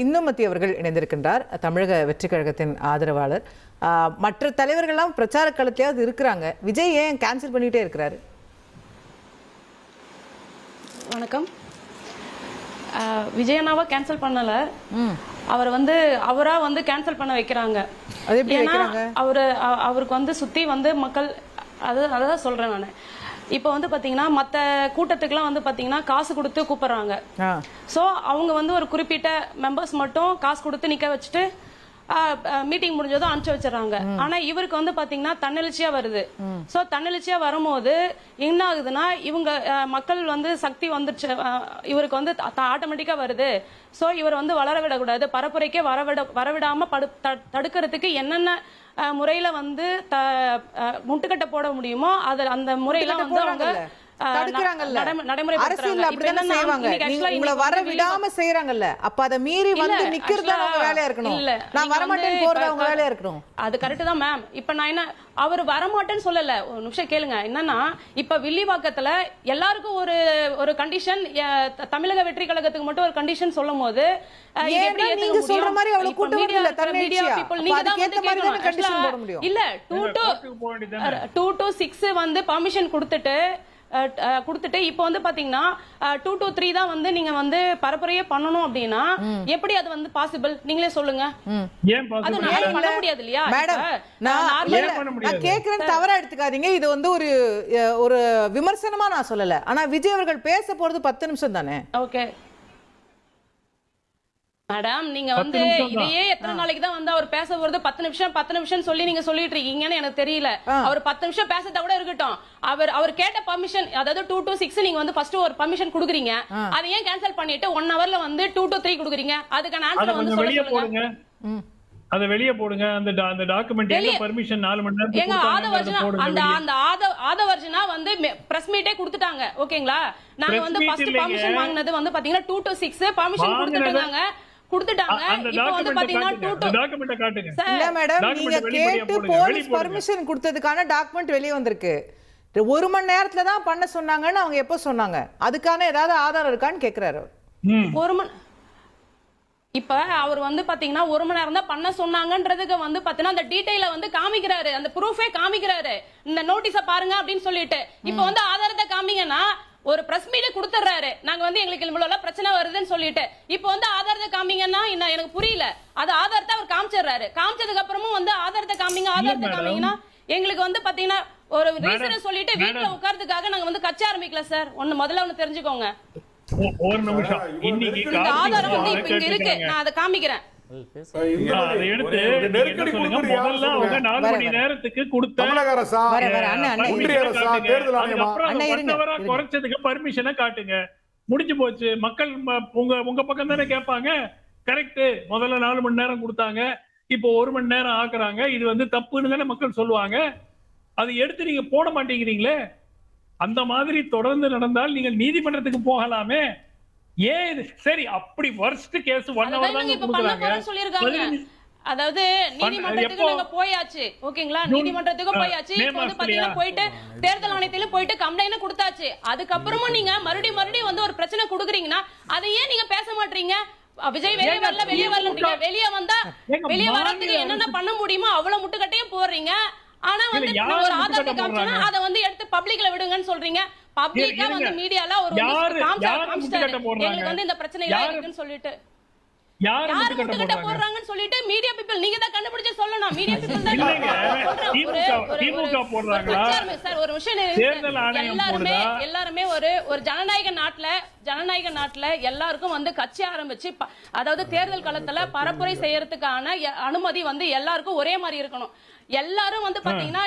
இந்துமதி அவர்கள் இணைந்திருக்கின்றார். தமிழக வெற்றி கழகத்தின் ஆதரவாளர். மற்ற தலைவர்கள்லாம் பிரச்சார களத்திலாவது இருக்கிறாங்க, விஜய் ஏன் கேன்சல் பண்ணிட்டே இருக்கிறாரு? வணக்கம். விஜய் அண்ணாவை கேன்சல் பண்ணல, அவர் அவரா கேன்சல் பண்ண வைக்கிறாங்க. அவருக்கு சுத்தி மக்கள் அதான் சொல்றேன் நான். இப்போ பாத்தீங்கன்னா மற்ற கூட்டத்துக்குலாம் பாத்தீங்கன்னா காசு கொடுத்து கூப்பிடுறாங்க. ஸோ அவங்க ஒரு குறிப்பிட்ட மெம்பர்ஸ் மட்டும் காசு கொடுத்து நிக்க வச்சுட்டு மீட்டிங் முடிஞ்சதும் அனுப்பிச்சு வச்சிடறாங்க. ஆனா இவருக்கு பாத்தீங்கன்னா தன்னெழுச்சியா வருது. சோ தன்னெழுச்சியா வரும்போது என்ன ஆகுதுன்னா, இவங்க மக்கள் சக்தி வந்துருச்சு, இவருக்கு ஆட்டோமேட்டிக்கா வருது. சோ இவர் வளர விடக்கூடாது, பரப்புரைக்கே வரவிடாம தடுக்கிறதுக்கு என்னென்ன முறையில முட்டுக்கட்டை போட முடியுமோ அந்த முறையில அவங்க அவர் வரமாட்டேன்னு சொல்லல. ஒரு நிமிஷம் கேளுங்க. என்னன்னா, இப்ப வில்லிவாக்கத்துல எல்லாருக்கும் ஒரு கண்டிஷன், தமிழக வெற்றி கழகத்துக்கு மட்டும் ஒரு கண்டிஷன் சொல்லும் போது நீங்க சொல்ற மாதிரி அவ்வளவு கூட்டம் இல்ல. தன்னிச்சையா நீங்க தான் கண்டிஷன் போட முடியும். இல்ல 2 to 6 பர்மிஷன் கொடுத்துட்டு இப்போ பாத்தீங்கன்னா 2 to 3 தான் நீங்க பரப்புரையே பண்ணணும் அப்படின்னா எப்படி அது பாசிபிள்? நீங்களே சொல்லுங்க. அது பண்ண முடியாது இல்லையா? மேடம், நான் கேக்குறேன், தவறா எடுத்துக்காதீங்க. இது ஒரு விமர்சனமா நான் சொல்லல. ஆனா விஜய் அவர்கள் பேச போறது 10 நிமிஷம் தானே. ஓகே மேடம், நீங்க இதையே எத்தனை நாளைக்கு தான் அவர் பேச போறது? 10 நிமிஷம் சொல்லி நீங்க சொல்லிட்டு இருக்கீங்கன்னு எனக்கு தெரியல. அவர் 10 நிமிஷம் பேசத கூட இருக்கட்டும். அவர் கேட்ட பர்மிஷன், அதாவது 2 to 6 நீங்க ஃபர்ஸ்ட் ஒரு பர்மிஷன் கொடுக்குறீங்க, அதை ஏன் கேன்சல் பண்ணிட்டு 1 ஹவர்ல 2 to 3 கொடுக்குறீங்க? அதுக்கான ஆன்சர் சொல்லுங்க. அத வெளிய போடுங்க. அந்த டாக்குமெண்ட் பர்மிஷன் 4 மணி நேரத்துக்கு ஏங்க அந்த ஆதவர்ஜனா பிரஸ் மீட்டே கொடுத்துட்டாங்க. ஓகேங்களா? நாங்க ஃபர்ஸ்ட் பர்மிஷன் வாங்குனது பாத்தீங்கன்னா 2 to 6 பர்மிஷன் கொடுத்துட்டாங்க. கொடுத்ததுக்கான டாக்குமெண்ட் வெளியே வந்திருக்கு. 1 மணி நேரத்துல தான் பண்ண சொன்னாங்கன்னு அவங்க எப்ப சொன்னாங்க? அதுக்கான ஏதாவது ஆதாரம் இருக்கான்னு கேக்குறாரு. இப்ப அவர் பாத்தீங்கன்னா 1 மணி நேரம் தான் பண்ண சொன்னாங்கன்றதுக்கு பாத்தீங்கன்னா அந்த டீடைல காமிக்கிறாரு, அந்த ப்ரூஃபே காமிக்கிறாரு. இந்த நோட்டீஸ பாருங்க அப்படின்னு சொல்லிட்டு இப்ப ஆதாரத்தை காமிங்கன்னா ஒரு பிரஸ் மீட் கொடுத்துறாரு. நாங்க எங்களுக்கு இவ்வளவு பிரச்சனை வருதுன்னு சொல்லிட்டு இப்போ ஆதாரத்தை காமிங்கன்னா எனக்கு புரியல. அது ஆதாரத்தை அவர் காமிச்சிடுறாரு. காமிச்சதுக்கு அப்புறமும் ஆதாரத்தை காமிங்கன்னா எங்களுக்கு பாத்தீங்கன்னா ஒரு ரீசன் சொல்லிட்டு வீட்டுல உட்கார்றதுக்காக நாங்க கட்சி ஆரம்பிக்கல சார். முதல்ல தெரிஞ்சுக்கோங்க. ஒரு நிமிஷம். இன்னைக்கு ஆதாரம் இப்ப இங்க இருக்கு, நான் அதை காமிக்கிறேன். பர்மிஷனை காட்டுங்க, முடிஞ்சு போச்சு. மக்கள் உங்க பக்கம் தானே கேட்பாங்க. கரெக்ட், முதல்ல 4 மணி நேரம் கொடுத்தாங்க, இப்போ 1 மணி நேரம் ஆக்குறாங்க. இது தப்புன்னு தானே மக்கள் சொல்லுவாங்க. அதை எடுத்து நீங்க போட மாட்டேங்கிறீங்களே. அந்த மாதிரி தொடர்ந்து நடந்தால் நீங்கள் நீதிமன்றத்துக்கு போகலாமே. ஏன் சரி அப்படி வர்ஸ்ட் கேஸ் 1 ஹவர் தான் கொடுக்குறாங்க. அதாவது நீதிமன்றத்துக்கு நாங்க போயாச்சு. ஓகேங்களா? நீதிமன்றத்துக்கு போயாச்சு. இப்போ பாத்தீங்கன்னா போயிட்டு தேர்தல் ஆணையத்தில போயிட்டு கம்ப்ளைண்ட் கொடுத்தாச்சு. அதுக்கு அப்புறமா நீங்க மறுபடியும் ஒரு பிரச்சனை கொடுக்குறீங்கன்னா அதை ஏன் நீங்க பேச மாட்டீங்க? விஜய் வெளியே வரல, வெளியே வந்தா வெளியே வரதுக்கு என்னென்ன பண்ண முடியுமோ அவ்வளவு முட்டுக்கட்டையும் போடுறீங்க. ஆனா ஒரு ஆதாரத்தை காமிச்சா அதை எடுத்து பப்ளிக்ல விடுங்கன்னு சொல்றீங்க. பப்ளிக்கா மீடியால ஒரு எங்களுக்கு இந்த பிரச்சனை இருக்குன்னு சொல்லிட்டு யாரு முட்டுக்கட்டை போடுறாங்கன்னு சொல்லிட்டு மீடியா பீப்பிள் நீங்க தான் கண்டுபிடிச்சு சொல்லணும். மீடியா பீப்பிள் தான் திமுக போடுறாங்களா சார்? ஒரு விஷயம், எல்லாருமே ஒரு ஜனநாயக நாட்டுல எல்லாருக்கும் கட்சி ஆரம்பிச்சு, அதாவது தேர்தல் காலத்துல பரப்புரை செய்யறதுக்கான அனுமதி எல்லாருக்கும் ஒரே மாதிரி இருக்கணும். எல்லாரும் பாத்தீங்கன்னா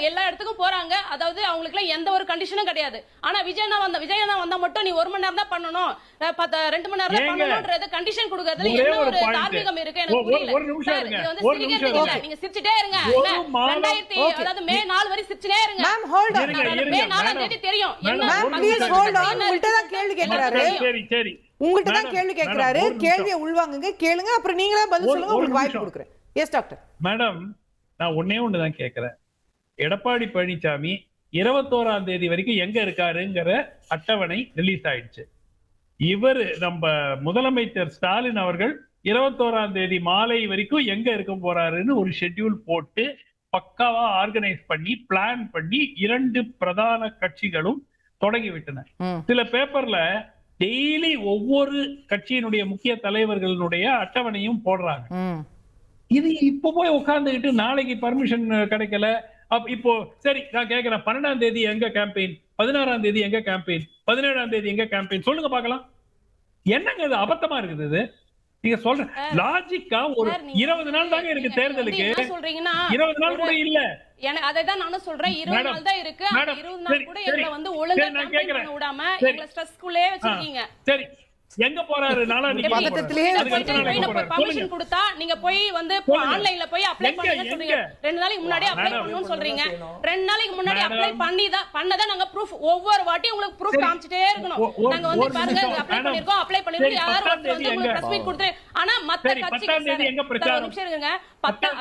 எல்லா இடத்துக்கும் போறாங்க. அதாவது அவங்களுக்கு எந்த ஒரு கண்டிஷனும் கிடையாது. ஆனா விஜய் வந்தா மட்டும் நீ 1 மணி நேரம் தான் பண்ணணும், 2 மணி நேரம் தான் பண்ணணும்ன்றது கண்டிஷன் கொடுக்கறதுல என்ன ஒரு தார்மீகம் இருக்கு எனக்கு புரியல. நீங்க சிரிச்சிட்டே இருங்க. 2000 அதாவது மே 4 வரை சிரிச்சிட்டே இருங்க. மே 4ஆம் தேதி தெரியும். உங்கள்ட்ட தான் கேள்வி கேட்கிறாரு. கேள்வியை உள்வாங்குங்க, கேளுங்க, அப்புறம் நீங்களே பதில் சொல்லுங்க. உங்களுக்கு வாய்ப்பு கொடுக்குறேன். Yes doctor. மேடம், நான் ஒண்ணுதான் கேட்கிறேன். எடப்பாடி பழனிசாமி 21ஆம் தேதி வரைக்கும் எங்க இருக்காருங்கிற அட்டவணை ரிலீஸ் ஆயிடுச்சு. இவர் நம்ம முதலமைச்சர் ஸ்டாலின் அவர்கள் 21ஆம் தேதி மாலை வரைக்கும் எங்க இருக்க போறாருன்னு ஒரு ஷெட்யூல் போட்டு பக்காவா ஆர்கனைஸ் பண்ணி பிளான் பண்ணி 2 பிரதான கட்சிகளும் தொடங்கி விட்டன. சில பேப்பர்ல டெய்லி ஒவ்வொரு கட்சியினுடைய முக்கிய தலைவர்களுடைய அட்டவணையும் போடுறாங்க. இது இப்ப போய் உட்கார்ந்துகிட்டு நாளைக்கு பர்மிஷன் கிடைக்கல, இப்போ சரி நான் கேட்கிறேன், 12ஆம் தேதி எங்க கேம்பெயின், 16ஆம் தேதி எங்க கேம்பெயின், 17ஆம் தேதி எங்க கேம்பெயின் சொல்லுங்க பாக்கலாம். என்னங்க இது அபத்தமா இருக்குது? இது நீங்க சொல்ற லாஜிக்கா ஒரு 20 நாள் தாங்க இருக்கு தேர்தலுக்கு, 20 நாள் கூட இல்ல. அதான் நானும் சொல்றேன், 20 நாள் தான் இருக்கு. 20 நாள் கூட எங்களை வந்து ஒழுங்கா கேம்பெயின் பண்ண விடாம எங்களை ஸ்ட்ரெஸ்க்குள்ளே வச்சிருக்கீங்க. சரி எங்க போறாரு? பர்மிஷன் கொடுத்தா நீங்க போய் வந்து ஆன்லைன்ல போய் அப்ளை பண்ணுங்க சொல்றீங்க. 2 நாளைக்கு முன்னாடி அப்ளை பண்ணனும்னு சொல்றீங்க. 2 நாளைக்கு முன்னாடி அப்ளை பண்ணதா நாங்க ப்ரூஃப் ஒவ்வொரு வாட்டி உங்களுக்கு ப்ரூஃப் காமிச்சிட்டே இருக்கணும். நாங்க வந்து பாருங்க அப்ளை பண்ணிருக்கோம் யாரும் வந்து உங்களுக்கு பிரஸ் மீட் கொடுத்து. ஆனா மத்த கட்சிகள் எங்க பிரச்சாரம் ஒரு நிமிஷம் இருங்க.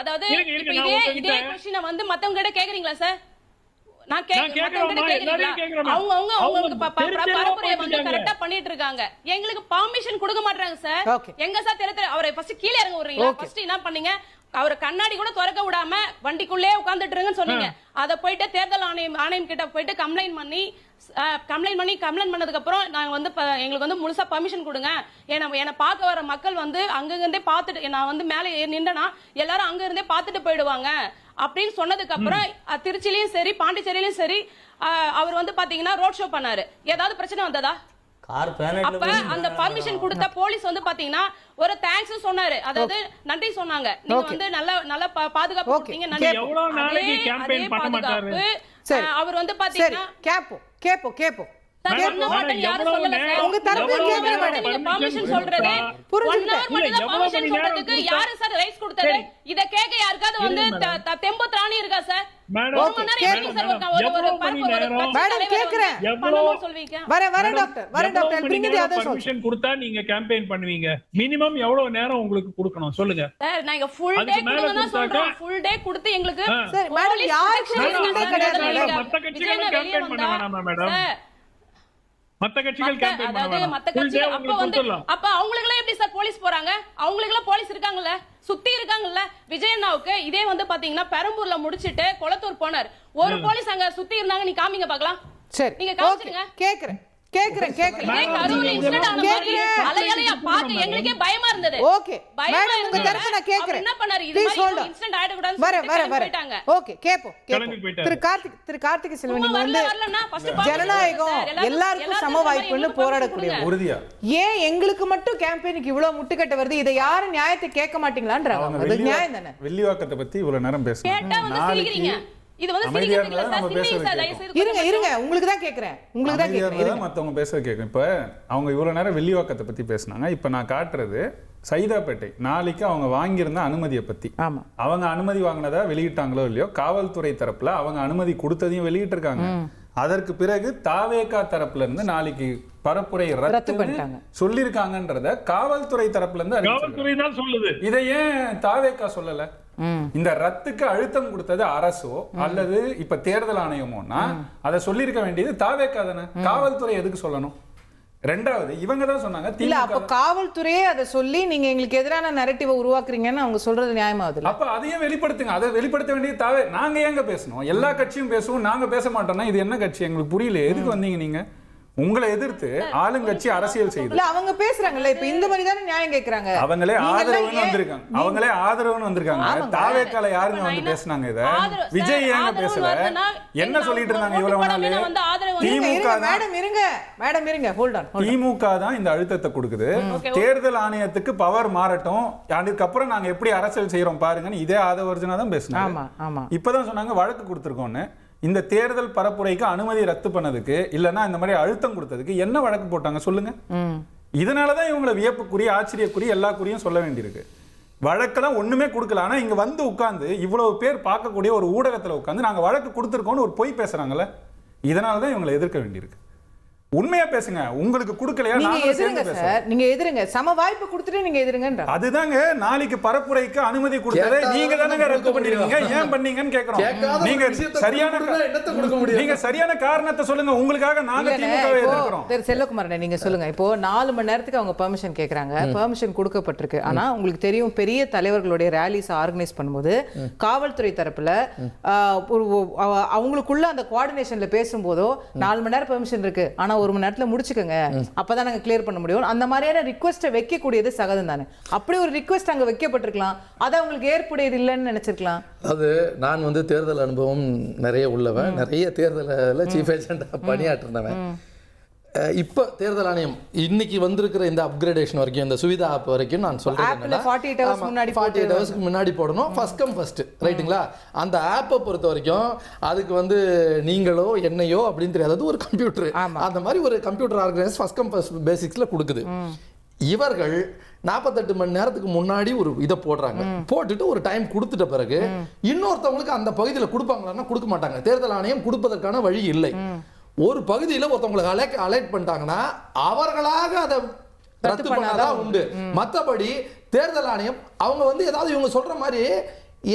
அதாவது இதே क्वेश्चन வந்து மத்தவங்க கிட்ட கேக்குறீங்களா சார்? நான் கேக்குறேன். அவங்க பரப்புரையை வந்து கரெக்டா பண்ணிட்டு இருக்காங்க. எங்களுக்கு பெர்மிஷன் கொடுக்க மாட்டாங்க சார். எங்க சார் தெரியல. அவரை ஃபர்ஸ்ட் கீழ இறங்க விடுறீங்களா? ஃபர்ஸ்ட் என்ன பண்ணீங்க? அவரை கண்ணாடி கூட திறக்க விடாம வண்டிக்குள்ளே உட்கார்ந்துட்டு இருங்கன்னு சொன்னீங்க. அத போயிட்டு தேர்தல் ஆணையம் கிட்ட போயிட்டு கம்ப்ளைண்ட் பண்ணதுக்கு அப்புறம் நாங்க வந்து எங்களுக்கு வந்து முழுசா பெர்மிஷன் கொடுங்க. என்ன பார்க்க வர மக்கள் வந்து அங்கங்கிருந்தே பார்த்துட்டு, நான் வந்து மேலே நின்றனா எல்லாரும் அங்க இருந்தே பார்த்துட்டு போயிடுவாங்க அப்படின்னு சொன்னதுக்கு அப்புறம் திருச்சியிலயும் சரி பாண்டிச்சேரியிலயும் சரி அவர் வந்து பாத்தீங்கன்னா ரோட் ஷோ பண்ணாரு. ஏதாவது பிரச்சனை வந்ததா? அப்ப அந்த பர்மிஷன் கொடுத்த போலீஸ் வந்து பாத்தீங்கன்னா ஒரு தேங்க்ஸ் சொன்னாரு, அதாவது நன்றி சொன்னாங்க. நீங்க வந்து நல்ல பாதுகாப்பு கொடுத்தீங்க, நன்றி. அவர் வந்து பாத்தீங்கன்னா கேப்போ உங்க தரப்பு பர்மிஷன் சொல்றது யாரு சார் ரைட்ஸ் கொடுத்தது? இத கேட்க யாருக்காவது வந்து தெம்பு திராணி இருக்கா சார்? நீங்க கேம்பெயின் பண்ணுவீங்க, மினிமம் எவ்வளவு நேரம் உங்களுக்கு கொடுக்கணும் சொல்லுங்க. நாங்க ஃபுல் டே கொடுக்கணும் சொல்றோம். ஃபுல் டே கொடுத்து எங்களுக்கு மத்த கட்சிகள் கேம்பெயின் பண்ண வேணாமா மேடம்? மத்த கட்சிகள் கேம்பெயின் பண்ண வேணாம். மத்த கட்சிகள் அப்ப அவங்களுக்கு எப்படி சார் போலீஸ் போறாங்க? அவங்களுக்கு போலீஸ் இருக்காங்கல்ல, சுத்தி இருக்காங்கல்ல. விஜயண்ணாவுக்கு இதே வந்து பாத்தீங்கன்னா பெரம்பூர்ல முடிச்சிட்டு கொளத்தூர் போனார். ஒரு போலீஸ் அங்க சுத்தி இருந்தாங்க, நீ காமிங்க பார்க்கலாம். சரி நீங்க காமிச்சிருங்க. கேக்குறேன். எங்களுக்கே பயமா இருந்தது. ஓகே மேடம், உங்க தரப்பு நான் கேக்குறேன். என்ன பண்ணாரு? இது மாதிரி இன்சிடென்ட் ஆயிட கூடாதுன்னு வர ஓகே கேப்போம். திரு கார்த்திக் செல்வன் வந்து ஜனநாயகம் எல்லாருக்கும் சம வாய்ப்புன்னு போராடக்கூடிய உறுதியா ஏன் எங்களுக்கு மட்டும் கேம்பெயினுக்கு இவ்வளவு முட்டுக்கட்ட வருது? இதை யாரும் நியாயத்தை கேட்க மாட்டீங்களான்றாங்க. அது நியாயம் தானே? வெள்ளிவாக்கத்தை பத்தி இவ்வளவு நேரம் பேசுறோம். கேட்டா வந்து சிரிக்கிறீங்க. இது வந்து இருங்க உங்களுக்கு தான் கேக்குறேன். மத்தவங்க பேச கேட்கும். இப்ப அவங்க இவ்வளவு நேரம் வெள்ளிவாக்கத்தை பத்தி பேசினாங்க. இப்ப நான் காட்டுறது சைதாப்பேட்டை. நாளைக்கு அவங்க வாங்கியிருந்த அனுமதியை பத்தி. அவங்க அனுமதி வாங்கினதா வெளியிட்டாங்களோ இல்லையோ, காவல்துறை தரப்புல அவங்க அனுமதி கொடுத்ததையும் வெளியிட்டு இருக்காங்க. அதற்கு பிறகு தாவேகா தரப்புல இருந்து நாளைக்கு பரப்புரை ரத்து சொல்லிருக்காங்கன்றத காவல்துறை தரப்புல இருந்து சொல்லுது. இதை ஏன் தாவேகா சொல்லல? இந்த ரத்துக்கு அழுத்தம் கொடுத்தது அரசோ அல்லது இப்ப தேர்தல் ஆணையமோனா அதை சொல்லிருக்க வேண்டியது தாவேகா தானே. காவல்துறை எதுக்கு சொல்லணும்? ரெண்டாவது இவங்க தான் சொன்னாங்க. இல்ல அப்ப காவல்துறையே அதை சொல்லி நீங்க எங்களுக்கு எதிரான நரேட்டிவை உருவாக்குறீங்கன்னு அவங்க சொல்றது நியாயமாகுது. அப்ப அதையும் வெளிப்படுத்துங்க. அதை வெளிப்படுத்த வேண்டியது தாவே. நாங்க ஏங்க பேசணும்? எல்லா கட்சியும் பேசுவோம், நாங்க பேச மாட்டோம்னா இது என்ன கட்சி? எங்களுக்கு புரியல. எதுக்கு வந்தீங்க நீங்க? உங்களை எதிர்த்து ஆளுங்கட்சி அரசியல் செய்யுது. அவங்க பேசுறாங்கல்ல, இப்ப இந்த மாதிரி தானே நியாயம் கேக்குறாங்க. அவங்களே ஆதரவுன்னு வந்திருக்காங்க. தாவேக்கால யாருங்க வந்து பேசுனாங்க? இத விஜய் ஏங்க பேசல? என்ன சொல்லிட்டு இருந்தாங்க இவ்வளவு நாள்? திமுக மேடம் இருங்க ஹோல்ட் ஆன். திமுக தான் இந்த அழுத்தத்தை கொடுக்குது. தேர்தல் ஆணையத்துக்கு பவர் மாறட்டும், அதுக்கப்புறம் நாங்க எப்படி அரசியல் செய்யறோம் பாருங்கன்னு இதே ஆதவர்ஜனா தான் பேசுனாங்க. இப்பதான் சொன்னாங்க வழக்கு கொடுத்திருக்கோம்னு. இந்த தேர்தல் பரப்புரைக்கு அனுமதி ரத்து பண்ணதுக்கு இல்லைன்னா இந்த மாதிரி அழுத்தம் கொடுத்ததுக்கு என்ன வழக்கு போட்டாங்க சொல்லுங்க. இதனாலதான் இவங்களை வியப்புக்குரிய ஆச்சரியக்குரிய எல்லா குறியும் சொல்ல வேண்டியிருக்கு. வழக்கெல்லாம் ஒண்ணுமே கொடுக்கல. ஆனா இங்க வந்து உட்கார்ந்து இவ்வளவு பேர் பார்க்கக்கூடிய ஒரு ஊடகத்துல உட்கார்ந்து நாங்க வழக்கு கொடுத்துருக்கோம்னு ஒரு பொய் பேசுறாங்கல்ல, இதனாலதான் இவங்களை எதிர்க்க வேண்டியிருக்கு. உண்மையா பேசுங்க. உங்களுக்கு கொடுக்கலையா? நீங்க எதிருங்க சார், நீங்க எதிருங்க. சம வாய்ப்பு கொடுத்துட்டு நீங்க எதிருங்கன்ற. அதுதாங்க நாளைக்கு பரப்புரைக்கு அனுமதி கொடுத்ததை நீங்க தானங்க ரத்து பண்ணிருக்கீங்க. ஏன் பண்ணீங்கன்னு கேக்குறோம். நீங்க சரியான காரணத்தை சொல்லுங்க. உங்களுக்காக நாங்க திமுகவை எதிர்க்கிறோம். செல்வகுமார் நீங்க சொல்லுங்க. இப்போ 4 மணி நேரத்துக்கு அவங்க பெர்மிஷன் கேக்குறாங்க. பெர்மிஷன் கொடுக்கப்பட்டிருக்கு. ஆனா உங்களுக்கு தெரியும், பெரிய தலைவர்களுடைய ரேலிஸ் ஆர்கனைஸ் பண்ணும்போது காவல்துறை தரப்புல அவங்களுக்குள்ள அந்த கோஆர்டினேஷன்ல பேசும்போதோ 4 மணி நேரம் பெர்மிஷன் இருக்கு, ஆனா 1 மணி நேரத்துல முடிச்சுக்கோங்க, அப்பதான் நாங்க கிளியர் பண்ண முடியும், அந்த மாதிரியான ரிக்வெஸ்ட்டை வைக்கக்கூடியது சகஜம் தானே. அப்படி ஒரு ரிக்வெஸ்ட் அங்க வைக்கப்பட்டிருக்கலாம். அது அவங்களுக்கு ஏற்புடையது இல்லைன்னு நினைச்சிருக்கலாம். அது நான் வந்து தேர்தல் அனுபவம் நிறைய உள்ளவன், நிறைய தேர்தலில் சீஃப் ஏஜென்ட்டாக பணியாற்றினவன். இப்போ தேர்தல் ஆணையம் இன்னைக்கு வந்திருக்கிற இந்த அப்கிரேடேஷன் வரைக்கும், இந்த சுவிதா ஆப் வரைக்கும் நான் சொல்றேன் 48 ஹவர்ஸ்க்கு முன்னாடி போடணும். ஃபர்ஸ்ட் கம் ஃபர்ஸ்ட், ரைட்டுங்களா? அந்த ஆப்பை பொறுத்த வரைக்கும் அதுக்கு வந்து நீங்களோ என்னையோ அப்படின்னு தெரியாது, ஒரு கம்ப்யூட்டர், அந்த மாதிரி ஒரு computer organise first come first பேசிக்ஸ்ல கொடுக்குது. இவர்கள் 48 மணி நேரத்துக்கு முன்னாடி ஒரு இதை போடுறாங்க. போட்டுட்டு ஒரு டைம் கொடுத்துட்ட பிறகு இன்னொருத்தவங்களுக்கு அந்த பகுதியில் கொடுப்பாங்களான்னா கொடுக்க மாட்டாங்க. தேர்தல் ஆணையம் கொடுப்பதற்கான வழி இல்லை. ஒரு பகுதியில் ஒருத்தவங்களுக்கு அலர்ட் பண்ணிட்டாங்கன்னா அவர்களாக அதை ரத்து பண்ணாதான் உண்டு. மற்றபடி தேர்தல் ஆணையம் அவங்க வந்து ஏதாவது இவங்க சொல்ற மாதிரி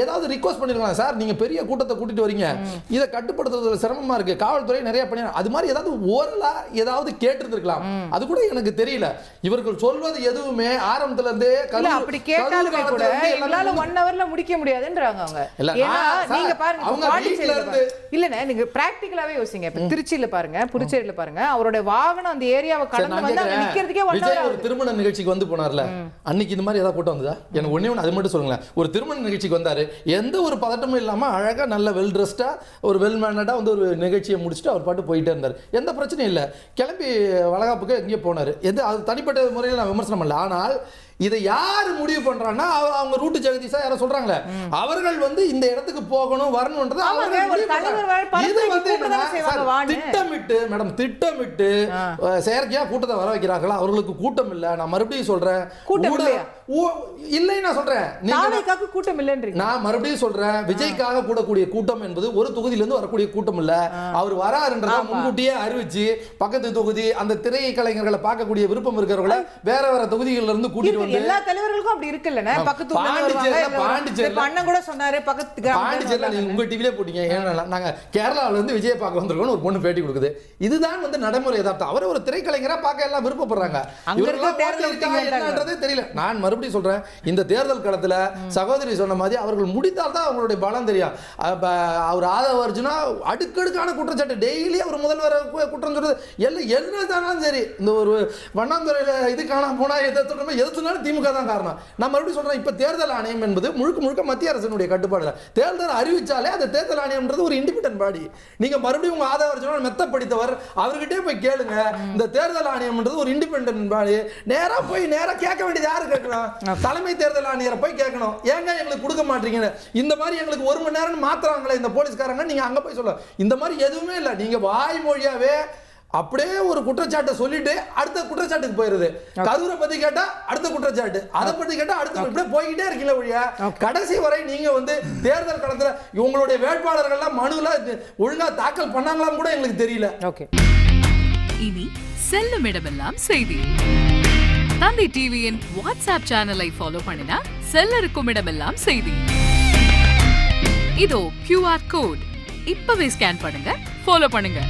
ஏதாவது ரிக்வஸ்ட் பண்ணிருக்கலாம். சார் நீங்க பெரிய கூட்டத்தை கூட்டிட்டு வரீங்க, இதை கட்டுப்படுத்துறதுல சிரமமா இருக்கு, காவல்துறை நிறைய பண்ணி, அது மாதிரி ஏதாவது ஓரலா ஏதாவது கேட்டிருந்திருக்கலாம். அது கூட எனக்கு தெரியல. இவர்கள் சொல்வது எதுவுமே ஆரம்பத்துல இருந்தே அப்படி கேட்டாலுமே கூட எங்களால 1 ஹவர்ல முடிக்க முடியாதுன்றாங்க அவங்க. ஏன்னா நீங்க பாருங்க, இல்லண்ணே நீங்க பிராக்டிகலாவே யோசிங்க. இப்ப திருச்சியில பாருங்க, புதுச்சேரியில பாருங்க, அவரோட வாகனம் அந்த ஏரியாவை கடந்து வந்து அங்க நிக்கிறதுக்கே 1 ஹவர். ஒரு திருமண நிகழ்ச்சிக்கு வந்து போனார்ல, அன்னைக்கு இந்த மாதிரி ஏதாவது கூட்டம் வந்ததா? எனக்கு ஒண்ணே ஒன்று அது மட்டும் சொல்லுங்களேன். ஒரு திருமண நிகழ்ச்சிக்கு வந்தாரு, எந்த ஒரு பதட்டமும் இல்லாம அழகா நல்ல வெல் ட்ரெஸ்டா ஒரு வெல் மேனர்டா வந்து ஒரு நிகழ்ச்சியை முடிச்சுட்டு அவர் பாட்டு போயிட்டே இருந்தார். எந்த பிரச்சனையும் இல்லை. கிளம்பி வளகாப்புக்கு எங்கேயோ போனாரு. அது தனிப்பட்ட முறையில் நான் விமர்சனம் பண்ணல. ஆனால் இதை யார் முடிவு பண்றாங்கன்னா அவங்க ரூட்டு ஜெகதீஷா யாரோ சொல்றாங்களே, அவர்கள் வந்து இந்த இடத்துக்கு போகணும் வரணும்ன்றது திட்டமிட்டு மேடம் திட்டமிட்டு செயற்கையா கூட்டத்தை வர வைக்கிறாங்களா? அவர்களுக்கு கூட்டம் இல்ல. நான் மறுபடியும் சொல்றேன், இல்லை நான் சொல்றேன், கூட்டம் இல்லைன்றீங்க. நான் மறுபடியும் சொல்றேன், விஜய்க்காக கூடக்கூடிய கூட்டம் என்பது ஒரு தொகுதியிலிருந்து வரக்கூடிய கூட்டம் இல்ல. அவர் வராருன்றத முன்கூட்டியே அறிவிச்சு பக்கத்து தொகுதி அந்த திரை கலைஞர்களை பார்க்கக்கூடிய விருப்பம் இருக்கிறவங்கள வேற வேற தொகுதிகளில் இருந்து கூட்டிட்டு எல்லா தலைவர்களுக்கும் அப்படி இருக்குல்லண்ணே. பக்கத்து அண்ணன் கூட சொன்னாரு, பக்கத்து பாண்டிச்சேரியில நீங்க உங்க டிவிலே போட்டீங்க. ஏன்னா நாங்க கேரளாவில இருந்து விஜய பார்க்க வந்திருக்கோம், ஒரு பொண்ணு பேட்டி கொடுக்குது. இதுதான் வந்து நடைமுறை யதார்த்தம். அவர் ஒரு திரைக்கலைஞரா பார்க்க எல்லாம் விருப்பப்படுறாங்க. என்னன்றதே தெரியல. நான் மறுபடியும் சொல்றேன், இந்த தேர்தல் களத்துல சகோதரி சொன்ன மாதிரி அவர்கள் முடித்தால் தான் அவங்களுடைய பலம் தெரியும். அவர் ஆதவ அர்ஜுனா அடுக்கடுக்கான குற்றச்சாட்டு, டெய்லி அவர் முதல்வர் குற்றம் சொல்றது எல்லாம் எதுனாலும் சரி. இந்த ஒரு வண்ணாந்துறையில இது காணாம போனா எதுனாலும் திமுக தான் காரணம். நான் மறுபடியும் சொல்றேன், இப்ப தேர்தல் ஆணையம் என்பது முழுக்க முழுக்க மத்திய அரசினுடைய கட்டுப்பாடு. தேர்தல் அறிவிச்சாலே அந்த தேர்தல் ஆணையம்ன்றது ஒரு இண்டிபெண்டன்ட் பாடி. நீங்க மறுபடியும் உங்க ஆதவ அர்ஜுனா மெத்த படித்தவர், அவர்கிட்டே போய் கேளுங்க. இந்த தேர்தல் ஆணையம்ன்றது ஒரு இண்டிபெண்டன்ட் பாடி. நேரா கேட்க வேண்டியது யாரு கேட்கணும்? தலைமை தேர்தல் ஆணையரை போய் கேட்கணும். ஏங்க எங்களுக்கு கொடுக்க மாட்டீங்க, இந்த மாதிரி எங்களுக்கு 1 மணி நேரம் மாத்துறாங்களே இந்த போலீஸ்காரங்க, நீங்க அங்க போய் சொல்ல. இந்த மாதிரி எதுவுமே இல்லை. நீங்க வாய்மொழியாவே அப்படியே ஒரு குற்றச்சாட்டை சொல்லிட்டு அடுத்த குற்றச்சாட்டுக்கு போயிருது. கரூரை பத்தி கேட்டா அடுத்த குற்றச்சாட்டு, அதை பத்தி கேட்டா அடுத்த, இப்படியே போய்கிட்டே இருக்கீங்க ஒழியா கடைசி வரை நீங்க வந்து தேர்தல் களத்துல உங்களுடைய வேட்பாளர்கள் மனுல ஒழுங்கா தாக்கல் பண்ணாங்களாம் கூட எங்களுக்கு தெரியல. இனி செல்லும் இடமெல்லாம் செய்தி. தந்தை டிவியின் வாட்ஸ்அப் சேனலை ஃபாலோ பண்ணினா செல்லருக்கும் இடமெல்லாம் செய்தி. இதோ QR கோட், இப்பவே ஸ்கேன் பண்ணுங்க, ஃபாலோ பண்ணுங்க.